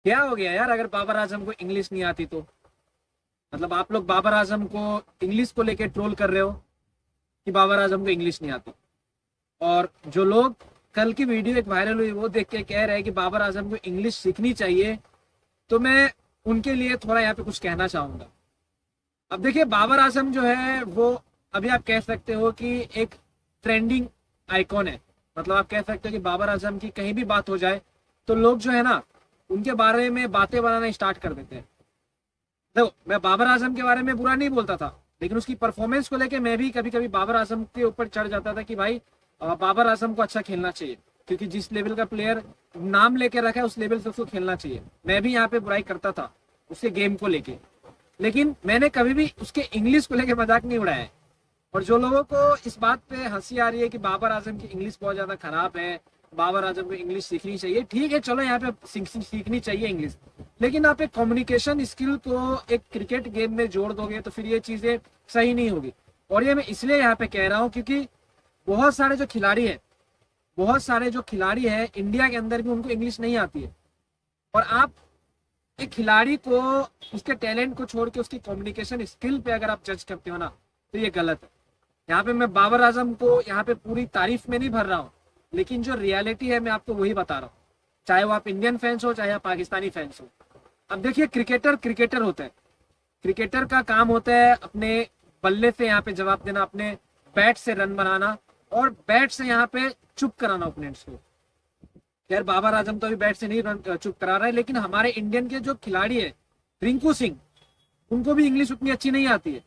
क्या हो गया यार, अगर बाबर आजम को इंग्लिश नहीं आती तो? मतलब आप लोग बाबर आजम को इंग्लिश को लेके ट्रोल कर रहे हो कि बाबर आजम को इंग्लिश नहीं आती। और जो लोग कल की वीडियो एक वायरल हुई वो देख के कह रहे हैं कि बाबर आजम को इंग्लिश सीखनी चाहिए, तो मैं उनके लिए थोड़ा यहाँ पे कुछ कहना चाहूंगा। अब देखिए, बाबर आजम जो है वो अभी आप कह सकते हो कि एक ट्रेंडिंग आइकॉन है। मतलब आप कह सकते हो कि बाबर आजम की कहीं भी बात हो जाए तो लोग जो है ना, उनके बारे में बातें बनाना स्टार्ट कर देते हैं। देखो, मैं बाबर आजम के बारे में बुरा नहीं बोलता था, लेकिन उसकी परफॉर्मेंस को लेके मैं भी कभी कभी बाबर आजम के ऊपर चढ़ जाता था कि भाई बाबर आजम को अच्छा खेलना चाहिए, क्योंकि जिस लेवल का प्लेयर नाम लेके रखा है उस लेवल से उसको खेलना चाहिए। मैं भी यहाँ पे बुराई करता था उसके गेम को लेके, लेकिन मैंने कभी भी उसके इंग्लिश को लेके मजाक नहीं उड़ाया है। और जो लोगों को इस बात पे हंसी आ रही है कि बाबर आजम की इंग्लिश बहुत ज्यादा खराब है, बाबर आजम को इंग्लिश सीखनी चाहिए, ठीक है, चलो यहाँ पे सीखनी चाहिए इंग्लिश, लेकिन आप एक कम्युनिकेशन स्किल को एक क्रिकेट गेम में जोड़ दोगे तो फिर ये चीजें सही नहीं होगी। और ये मैं इसलिए यहाँ पे कह रहा हूँ क्योंकि बहुत सारे जो खिलाड़ी हैं, बहुत सारे जो खिलाड़ी हैं इंडिया के अंदर भी उनको इंग्लिश नहीं आती है। और आप एक खिलाड़ी को उसके टैलेंट को छोड़ के उसकी कम्युनिकेशन स्किल पे अगर आप जज करते हो ना, तो ये गलत है। यहाँ पे मैं बाबर आजम को यहाँ पे पूरी तारीफ में नहीं भर रहा हूँ, लेकिन जो रियलिटी है मैं आपको वही बता रहा हूँ, चाहे वो आप इंडियन फैंस हो चाहे आप पाकिस्तानी फैंस हो। अब देखिए, क्रिकेटर क्रिकेटर होता है। क्रिकेटर का काम होता है अपने बल्ले से यहाँ पे जवाब देना, अपने बैट से रन बनाना, और बैट से यहाँ पे चुप कराना ओपोनेंट्स को। खैर बाबर आजम तो अभी बैट से नहीं रन चुप करा रहा है, लेकिन हमारे इंडियन के जो खिलाड़ी है, रिंकू सिंह, उनको भी इंग्लिश उतनी अच्छी नहीं आती है।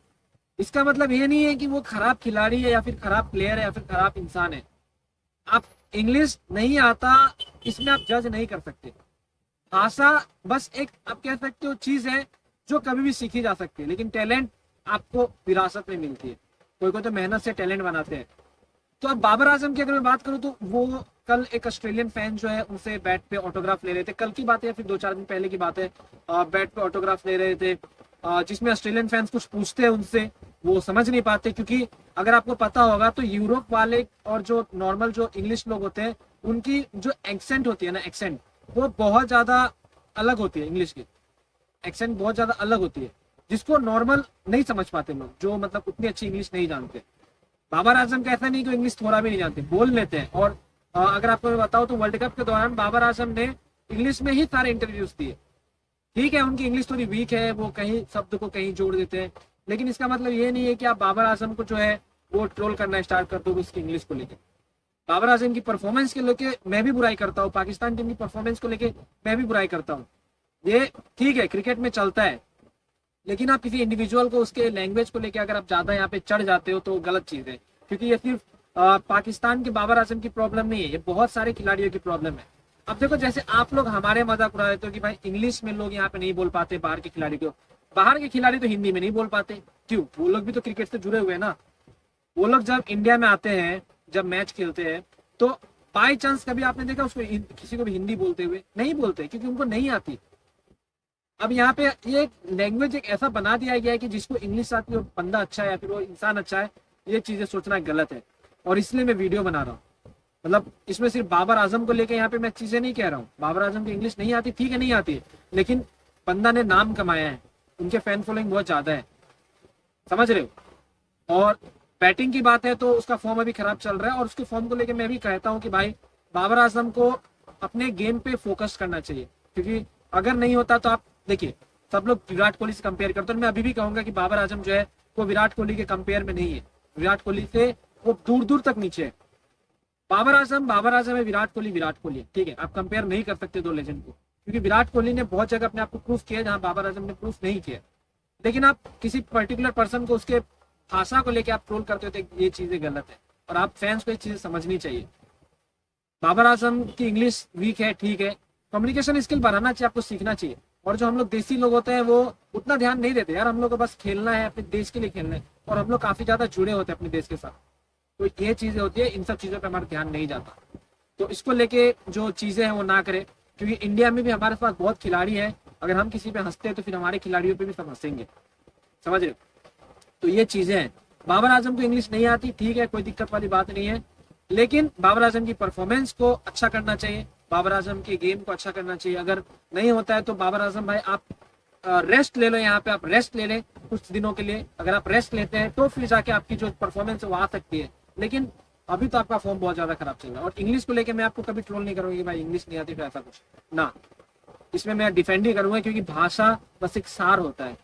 इसका मतलब ये नहीं है कि वो खराब खिलाड़ी है या फिर खराब प्लेयर है या फिर खराब इंसान है। आप इंग्लिश नहीं आता इसमें आप जज नहीं कर सकते। भाषा बस एक आप कह सकते हो चीज है जो कभी भी सीखी जा सकती है, लेकिन टैलेंट आपको विरासत में मिलती है। कोई को तो मेहनत से टैलेंट बनाते हैं। तो अब बाबर आजम की अगर मैं बात करूं तो वो कल एक ऑस्ट्रेलियन फैन जो है उनसे बैट पे ऑटोग्राफ ले रहे थे, कल की बात है या फिर 2-4 दिन पहले की बात है। बैट पे ऑटोग्राफ ले रहे थे, जिसमें ऑस्ट्रेलियन फैंस कुछ पूछते हैं उनसे, वो समझ नहीं पाते, क्योंकि अगर आपको पता होगा तो यूरोप वाले और जो नॉर्मल जो इंग्लिश लोग होते हैं उनकी जो एक्सेंट होती है ना, एक्सेंट वो बहुत ज्यादा अलग होती है। इंग्लिश की एक्सेंट बहुत ज्यादा अलग होती है, जिसको नॉर्मल नहीं समझ पाते लोग जो मतलब उतनी अच्छी इंग्लिश नहीं जानते। बाबर आजम का ऐसा नहीं कि इंग्लिश थोड़ा भी नहीं जानते, बोल लेते हैं। और अगर आपको मैं बताऊं तो वर्ल्ड कप के दौरान बाबर आजम ने इंग्लिश में ही सारे इंटरव्यूज दिए। ठीक है, उनकी इंग्लिश थोड़ी वीक है, वो कहीं शब्द को कहीं जोड़ देते हैं, लेकिन इसका मतलब ये नहीं है कि आप बाबर आजम को जो है वो ट्रोल करना स्टार्ट कर दो उसकी इंग्लिश को लेकर। बाबर आजम की परफॉर्मेंस के लेके मैं भी बुराई करता हूँ, पाकिस्तान टीम की परफॉर्मेंस को लेके मैं भी बुराई करता हूँ। ये ठीक है, क्रिकेट में चलता है, लेकिन आप किसी इंडिविजुअल को उसके लैंग्वेज को लेके अगर आप ज्यादा यहाँ पे चढ़ जाते हो तो गलत चीज है। क्योंकि ये सिर्फ पाकिस्तान के बाबर आजम की प्रॉब्लम नहीं है, ये बहुत सारे खिलाड़ियों की प्रॉब्लम है। अब देखो, जैसे आप लोग हमारे मजाक उड़ा देते हो कि भाई इंग्लिश में लोग यहाँ पे नहीं बोल पाते बाहर के खिलाड़ी को, बाहर के खिलाड़ी तो हिंदी में नहीं बोल पाते, क्यों? वो लोग भी तो क्रिकेट से जुड़े हुए हैं ना। वो लोग जब इंडिया में आते हैं, जब मैच खेलते हैं, तो बाई चांस कभी आपने देखा उसको किसी को भी हिंदी बोलते हुए? नहीं बोलते, क्योंकि उनको नहीं आती। अब यहाँ पे ये लैंग्वेज एक ऐसा बना दिया गया है कि जिसको इंग्लिश आती है वो बंदा अच्छा है या फिर वो इंसान अच्छा है, ये चीजें सोचना गलत है। और इसलिए मैं वीडियो बना रहा हूँ। मतलब इसमें सिर्फ बाबर आजम को लेके यहाँ पे मैं चीजें नहीं कह रहा हूँ। बाबर आजम की इंग्लिश नहीं आती, ठीक है, नहीं आती है, लेकिन बंदा ने नाम कमाया है, उनके फैन फॉलोइंग बहुत ज्यादा है, समझ रहे हो। और बैटिंग की बात है तो उसका फॉर्म अभी खराब चल रहा है, और उसके फॉर्म को लेके मैं भी कहता हूँ कि भाई बाबर आजम को अपने गेम पे फोकस करना चाहिए। क्योंकि अगर नहीं होता तो आप देखिए, सब लोग विराट कोहली से कंपेयर करते हैं, मैं अभी भी कहूंगा कि बाबर आजम जो है वो विराट कोहली के कंपेयर में नहीं है। विराट कोहली से वो दूर दूर तक नीचे है। बाबर आजम है, विराट कोहली है, ठीक है, आप कंपेयर नहीं कर सकते दो लेजेंड को, क्योंकि विराट कोहली ने बहुत जगह अपने आप को प्रूफ किया जहां बाबर आजम ने प्रूफ नहीं किया। लेकिन आप किसी पर्टिकुलर पर्सन को उसके भाषा को लेकर आप ट्रोल करते हो तो ये चीजें गलत है, और आप फैंस को ये चीजें समझनी चाहिए। बाबर आजम की इंग्लिश वीक है, ठीक है, कम्युनिकेशन स्किल बढ़ाना चाहिए, आपको सीखना चाहिए। और जो हम लोग देसी लोग होते हैं वो उतना ध्यान नहीं देते यार, हम लोग को बस खेलना है, अपने देश के लिए खेलना है, और हम लोग काफी ज्यादा जुड़े होते हैं अपने देश के साथ। तो ये चीजें होती है, इन सब चीजों पे हमारा ध्यान नहीं जाता। तो इसको लेके जो चीजें हैं वो ना करें, क्योंकि इंडिया में भी हमारे पास बहुत खिलाड़ी हैं, अगर हम किसी पे हंसते हैं तो फिर हमारे खिलाड़ियों पे भी सब हंसेंगे, समझ रहे हो। तो ये चीजें हैं। बाबर आजम को इंग्लिश नहीं आती, ठीक है, कोई दिक्कत वाली बात नहीं है, लेकिन बाबर आजम की परफॉर्मेंस को अच्छा करना चाहिए, बाबर आजम के गेम को अच्छा करना चाहिए। अगर नहीं होता है तो बाबर आजम भाई आप रेस्ट ले लो, यहाँ पे आप रेस्ट ले लें कुछ दिनों के लिए। अगर आप रेस्ट लेते हैं तो फिर जाके आपकी जो परफॉर्मेंस है वो आ सकती है, लेकिन अभी तो आपका फॉर्म बहुत ज्यादा खराब चल रहा है। और इंग्लिश को लेके मैं आपको कभी ट्रोल नहीं करूंगी भाई इंग्लिश नहीं आती फिर ऐसा कुछ ना, इसमें मैं डिफेंड ही करूंगा, क्योंकि भाषा बस एक सार होता है,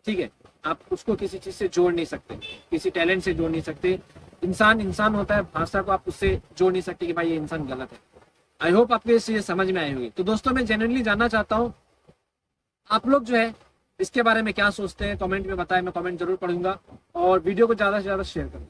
ठीक है। आप उसको किसी चीज से जोड़ नहीं सकते, किसी टैलेंट से जोड़ नहीं सकते। इंसान इंसान होता है, भाषा को आप उससे जोड़ नहीं सकते कि भाई ये इंसान गलत है। आई होप आपको ये चीजें समझ में आई होगी। तो दोस्तों मैं जेन्युइनली जानना चाहता हूँ आप लोग जो है इसके बारे में क्या सोचते हैं, कमेंट में बताएं, मैं कमेंट जरूर पढ़ूंगा और वीडियो को ज्यादा से ज्यादा शेयर करें।